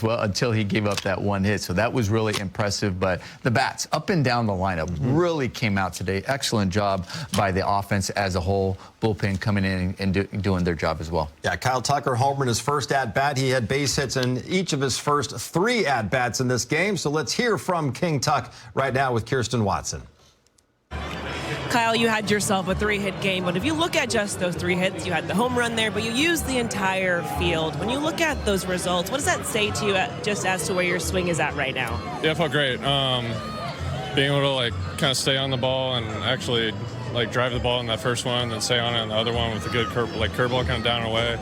well until he gave up that one hit. So that was really impressive. But the bats up and down the lineup really came out today. Excellent job by the offense as a whole. Bullpen coming in and doing their job as well. Yeah, Kyle Tucker homered his first at-bat. He had base hits in each of his first 3 at-bats in this game. So let's hear from King Tuck right now with Kirsten Watson. Kyle, you had yourself a 3-hit game, but if you look at just those 3 hits, you had the home run there, but you used the entire field. When you look at those results, what does that say to you just as to where your swing is at right now? Yeah, it felt great. Being able to kind of stay on the ball and actually drive the ball in that first one, then stay on it in the other one with a good curveball kind of down and away.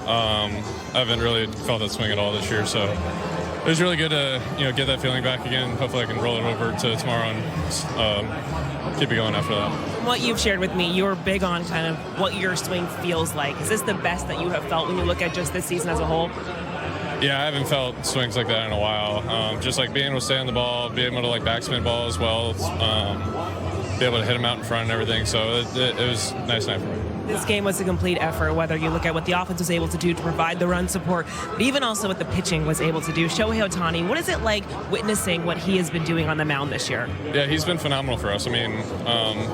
I haven't really felt that swing at all this year, so it was really good to get that feeling back again. Hopefully I can roll it over to tomorrow and keep it going after that. What you've shared with me, you're big on kind of what your swing feels like. Is this the best that you have felt when you look at just this season as a whole? Yeah, I haven't felt swings like that in a while. Just being able to stay on the ball, be able to backspin ball as well, be able to hit them out in front and everything. So it was a nice night for me. This game was a complete effort, whether you look at what the offense was able to do to provide the run support, but even also what the pitching was able to do. Shohei Ohtani, what is it like witnessing what he has been doing on the mound this year? Yeah, he's been phenomenal for us. I mean,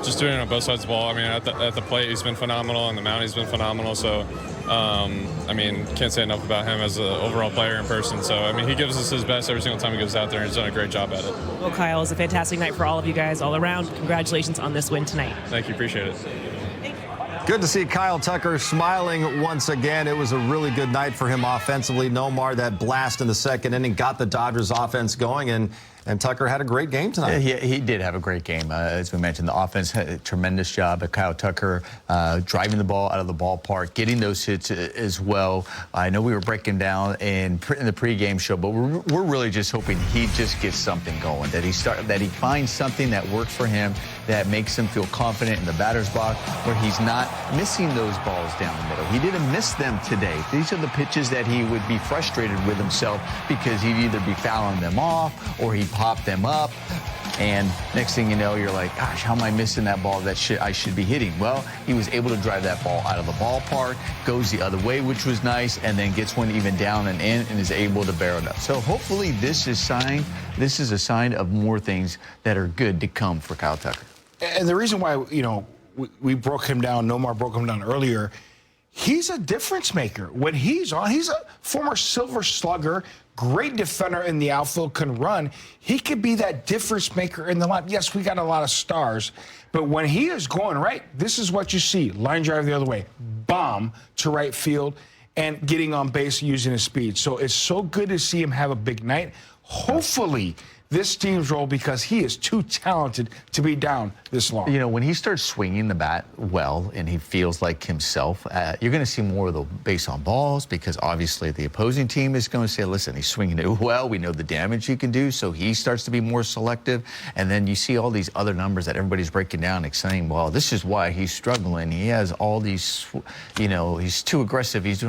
just doing it on both sides of the ball. I mean, at the plate, he's been phenomenal. On the mound, he's been phenomenal. So, I mean, can't say enough about him as an overall player in person. So, I mean, he gives us his best every single time he goes out there, and he's done a great job at it. Well, Kyle, it was a fantastic night for all of you guys all around. Congratulations on this win tonight. Thank you. Appreciate it. Good to see Kyle Tucker smiling once again. It was a really good night for him offensively. Nomar, that blast in the second inning, got the Dodgers offense going, and Tucker had a great game tonight. He did have a great game. As we mentioned, the offense had a tremendous job at Kyle Tucker, driving the ball out of the ballpark, getting those hits as well. I know we were breaking down in the pregame show, but we're really just hoping he just gets something going, that he finds something that works for him, that makes him feel confident in the batter's box, where he's not missing those balls down the middle. He didn't miss them today. These are the pitches that he would be frustrated with himself because he'd either be fouling them off or he'd pop them up. And next thing you know, you're like, gosh, how am I missing that ball that I should be hitting? Well, he was able to drive that ball out of the ballpark, goes the other way, which was nice, and then gets one even down and in and is able to barrel it up. So hopefully this is a sign of more things that are good to come for Kyle Tucker. And the reason why, we broke him down, Nomar broke him down earlier, he's a difference maker. When he's on, he's a former Silver Slugger, great defender in the outfield, can run. He could be that difference maker in the line. Yes, we got a lot of stars, but when he is going right, this is what you see. Line drive the other way, bomb to right field, and getting on base using his speed. So it's so good to see him have a big night. Hopefully, this team's role, because he is too talented to be down this long. When he starts swinging the bat well and he feels like himself, you're going to see more of the base on balls, because obviously the opposing team is going to say, listen, he's swinging it well. We know the damage he can do. So he starts to be more selective. And then you see all these other numbers that everybody's breaking down and saying, well, this is why he's struggling. He has all these, he's too aggressive. He's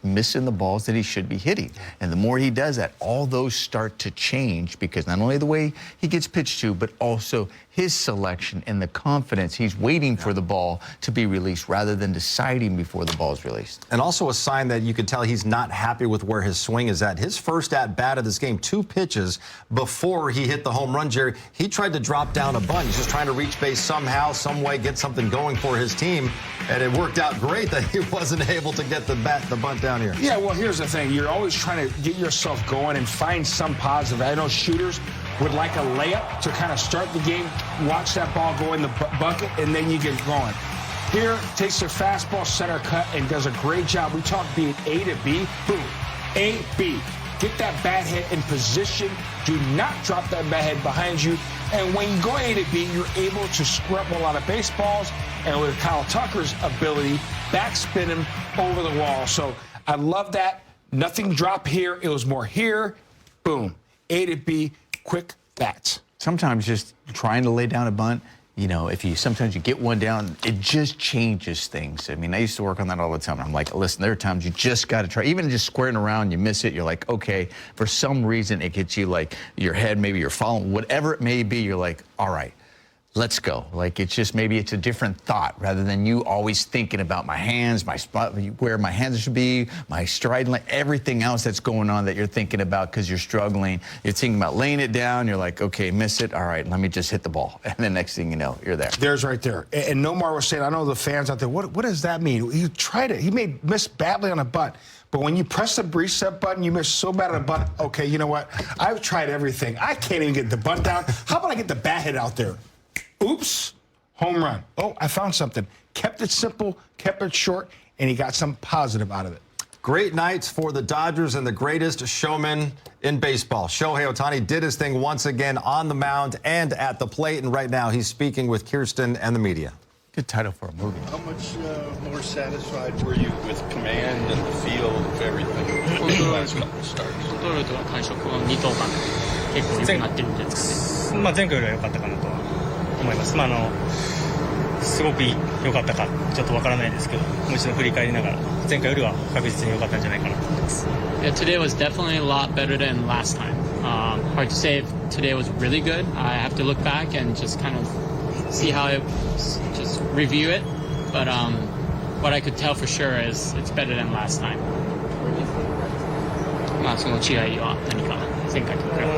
missing the balls that he should be hitting. And the more he does that, all those start to change, because not only the way he gets pitched to, but also his selection and the confidence. He's waiting for the ball to be released rather than deciding before the ball is released. And also a sign that you can tell he's not happy with where his swing is at. His first at-bat of this game, 2 pitches before he hit the home run, Jerry, he tried to drop down a bunt. He's just trying to reach base somehow, some way, get something going for his team. And it worked out great that he wasn't able to get the bunt down here. Yeah, well, here's the thing. You're always trying to get yourself going and find some positive. I know shooters would like a layup to kind of start the game, watch that ball go in the bucket, and then you get going. Here, takes their fastball center cut and does a great job. We talk being A to B, boom, A, B. Get that bat head in position. Do not drop that bat head behind you. And when you go A to B, you're able to square up a lot of baseballs. And with Kyle Tucker's ability, backspin him over the wall. So I love that. Nothing drop here. It was more here. Boom. A to B, quick bats. Sometimes just trying to lay down a bunt, sometimes you get one down, it just changes things. I mean, I used to work on that all the time. I'm like, listen, there are times you just got to try. Even just squaring around, you miss it. You're like, okay, for some reason it gets you like your head, maybe you're following, whatever it may be, you're like, all right, let's go. Like, it's just, maybe it's a different thought rather than you always thinking about my hands, my spot, where my hands should be, my stride length, everything else that's going on that you're thinking about because you're struggling. You're thinking about laying it down. You're like, okay, miss it. All right, let me just hit the ball. And the next thing you know, you're there. There's right there. And Nomar was saying, I know the fans out there, what does that mean? He tried it. He missed badly on a butt. But when you press the reset button, you miss so bad on a butt. Okay, you know what? I've tried everything. I can't even get the butt down. How about I get the bat hit out there? Oops, home run. Oh, I found something. Kept it simple, kept it short, and he got some positive out of it. Great nights for the Dodgers and the greatest showman in baseball. Shohei Ohtani did his thing once again on the mound and at the plate, and right now he's speaking with Kirsten and the media. Good title for a movie. How much more satisfied were you with command and the feel of everything in the last couple of starts? コントロールとか感触この2頭間結構良くなってるんじゃないですかね。前回よりは良かったかなとは思います。すごく良かったかちょっとわからないですけど、もう一度振り返りながら前回よりは確実に良かったんじゃないかなと思います。Yeah, today was definitely a lot better than last time. Hard to say if today was really good. I have to look back and just kind of see how it just review it. But what I could tell for sure is it's better than last time. その違いは何か前回と比べて。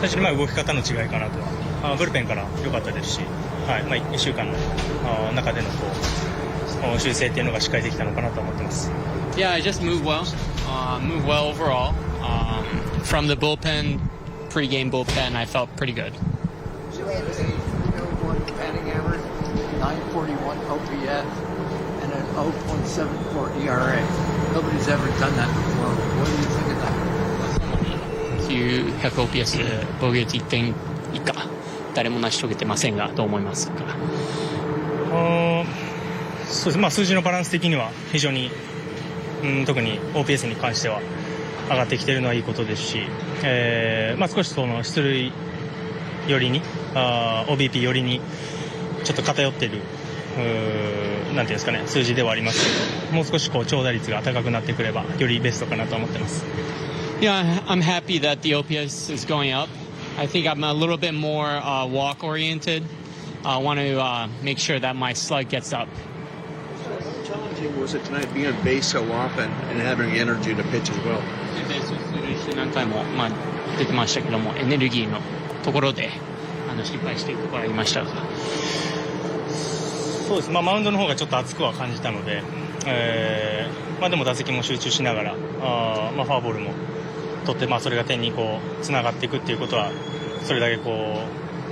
最初に動き方の違いかなとは、ブルペンから良かったですし、1週間の中での修正っていうのがしっかりできたのかなと思ってます。Yeah, I just moved well. Moved well overall. From the bullpen, pre-game bullpen, I felt pretty good. Shohei has a 3.01 batting average, 941 OPS, and an 0.74 ERA. Nobody's ever done that before. What do you think of that? 900 OPS 防御率1点以下誰も成し遂げてませんがどう思いますか。そうです。数字のバランス的には非常に、特に OPS に関しては上がってきているのはいいことですし、少しその出塁寄りにOBP 寄りにちょっと偏っているなんていうんですかね、数字ではありますけど、もう少し長打率が高くなってくればよりベストかなと思ってます。Yeah, I'm happy that the OPS is going up. I think I'm a little bit more walk-oriented. I want to make sure that my slug gets up. How challenging was it tonight being on base so often and having energy to pitch as well? ベース出塁して何回も、出てましたけども、エネルギーのところで失敗しているところがありましたが。そうです。マウンドの方がちょっと熱くは感じたので、でも打席も集中しながら、フォアボールも取って、それが点につながっていくっていうことはそれだけ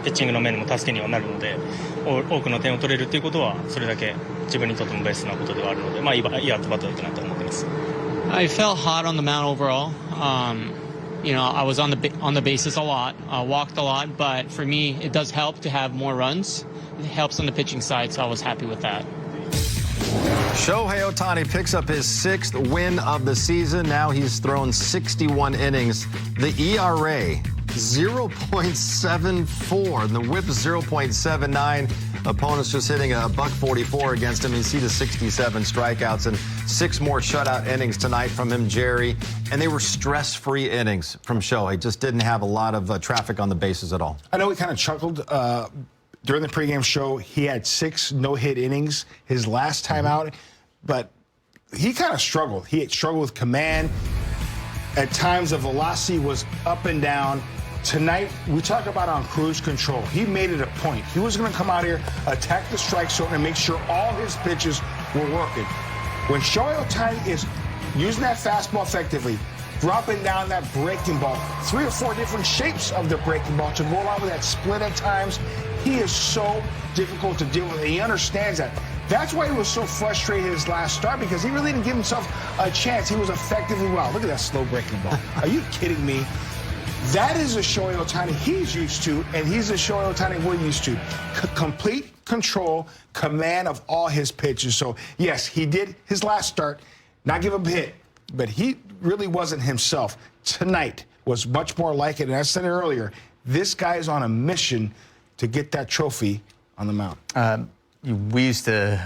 ピッチングの面でも助けにはなるので、多くの点を取れるっていうことはそれだけ自分にとってもベストなことではあるので、いいアットバットだったなと思ってます。I felt hot on the mound overall. I was on the bases a lot, walked a lot, but for me it does help to have more runs. It helps on the pitching side, so I was happy with that. Shohei Ohtani picks up his 6th win of the season. Now he's thrown 61 innings. The ERA, 0.74, and the WHIP, 0.79. Opponents just hitting a $144 against him. You see the 67 strikeouts and 6 more shutout innings tonight from him, Jerry. And they were stress-free innings from Shohei. Just didn't have a lot of traffic on the bases at all. I know we kind of chuckled during the pregame show. He had 6 no-hit innings his last time out, but he kind of struggled. He had struggled with command. At times, the velocity was up and down. Tonight, we talk about on cruise control. He made it a point. He was going to come out here, attack the strike zone, and make sure all his pitches were working. When Shohei Ohtani is using that fastball effectively, dropping down that breaking ball, 3 or 4 different shapes of the breaking ball to go along with that split at times, he is so difficult to deal with, and he understands that. That's why he was so frustrated his last start, because he really didn't give himself a chance. He was effectively well. Look at that slow breaking ball. Are you kidding me? That is a Shohei Ohtani he's used to, and he's a Shohei Ohtani we're used to. Complete control, command of all his pitches. So, yes, he did his last start, not give up a hit, but he really wasn't himself. Tonight was much more like it, and I said it earlier, this guy is on a mission to get that trophy on the mound. We used to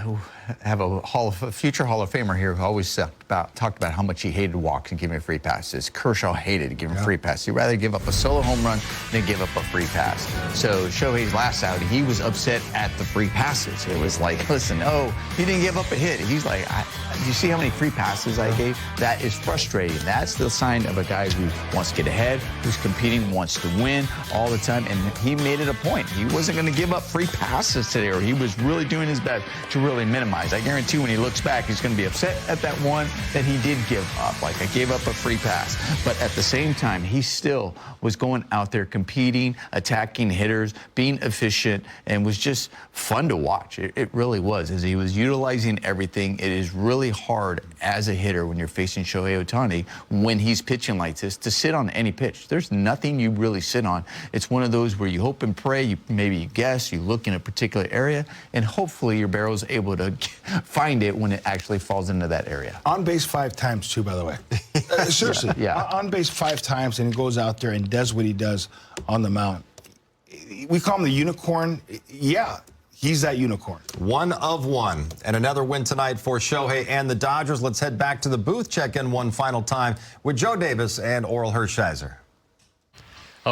have a future Hall of Famer here who always talked about how much he hated walks and giving free passes. Kershaw hated giving free passes. He'd rather give up a solo home run than give up a free pass. So Shohei's last outing, he was upset at the free passes. It was like, listen, he didn't give up a hit. He's like, do you see how many free passes I gave? That is frustrating. That's the sign of a guy who wants to get ahead, who's competing, wants to win all the time. And he made it a point. He wasn't going to give up free passes today, or he was really doing his best to really minimize. I guarantee when he looks back, he's going to be upset at that one that he did give up. Like, I gave up a free pass. But at the same time, he still was going out there competing, attacking hitters, being efficient, and was just fun to watch. It really was, as he was utilizing everything. It is really hard as a hitter when you're facing Shohei Ohtani, when he's pitching like this, to sit on any pitch. There's nothing you really sit on. It's one of those where you hope and pray, maybe you guess, you look in a particular area, and hopefully your barrel's able to find it when it actually falls into that area. On base 5 times, too, by the way. Seriously. Yeah. On base 5 times, and he goes out there and does what he does on the mound. We call him the unicorn. Yeah, he's that unicorn. One of one. And another win tonight for Shohei and the Dodgers. Let's head back to the booth, check in one final time with Joe Davis and Oral Hershiser.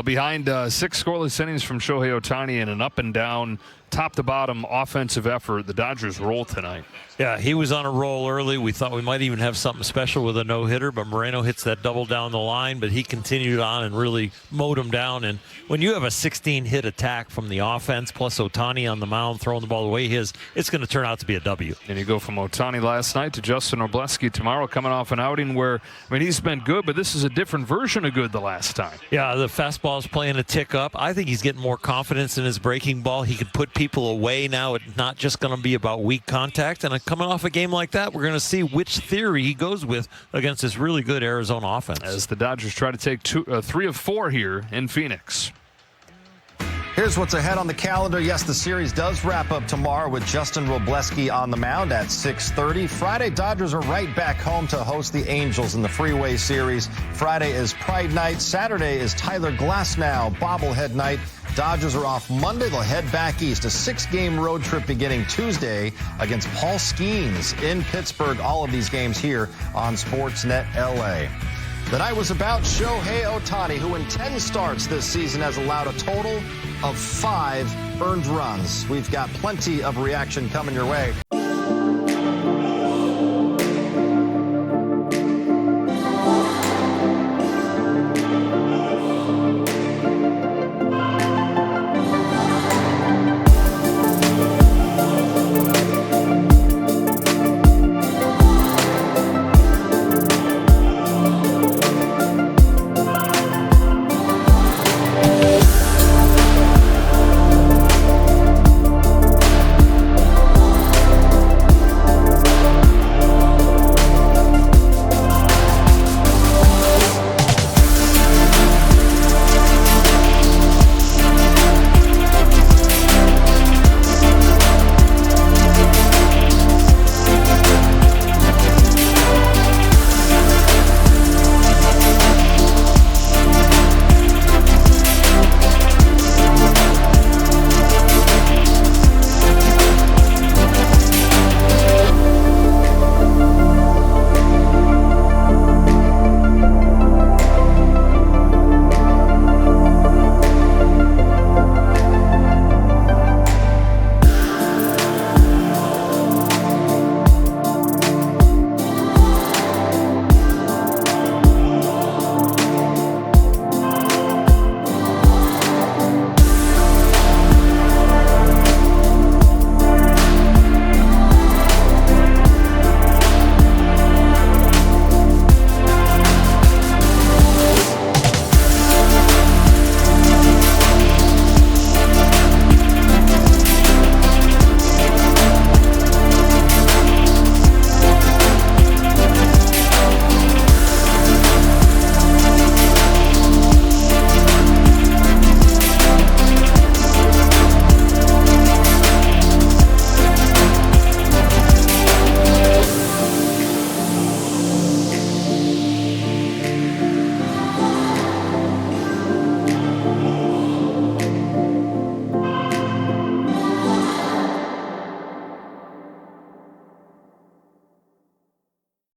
Behind 6 scoreless innings from Shohei Ohtani and an up and down, top to bottom offensive effort, the Dodgers roll tonight. Yeah, he was on a roll early. We thought we might even have something special with a no-hitter, but Moreno hits that double down the line, but he continued on and really mowed him down. And when you have a 16-hit attack from the offense, plus Ohtani on the mound throwing the ball the way he is, it's going to turn out to be a W. And you go from Ohtani last night to Justin Wrobleski tomorrow, coming off an outing where, I mean, he's been good, but this is a different version of good the last time. Yeah, the fastball's playing a tick up. I think he's getting more confidence in his breaking ball. He can put people away now. It's not just going to be about weak contact. And coming off a game like that, we're going to see which theory he goes with against this really good Arizona offense. As the Dodgers try to take 3 of 4 here in Phoenix. Here's what's ahead on the calendar. Yes, the series does wrap up tomorrow with Justin Wrobleski on the mound at 6:30. Friday, Dodgers are right back home to host the Angels in the Freeway Series. Friday is Pride Night. Saturday is Tyler Glasnow bobblehead night. Dodgers are off Monday. They'll head back east. A 6-game road trip beginning Tuesday against Paul Skeens in Pittsburgh. All of these games here on Sportsnet LA. The night was about Shohei Ohtani, who in 10 starts this season has allowed a total of 5 earned runs. We've got plenty of reaction coming your way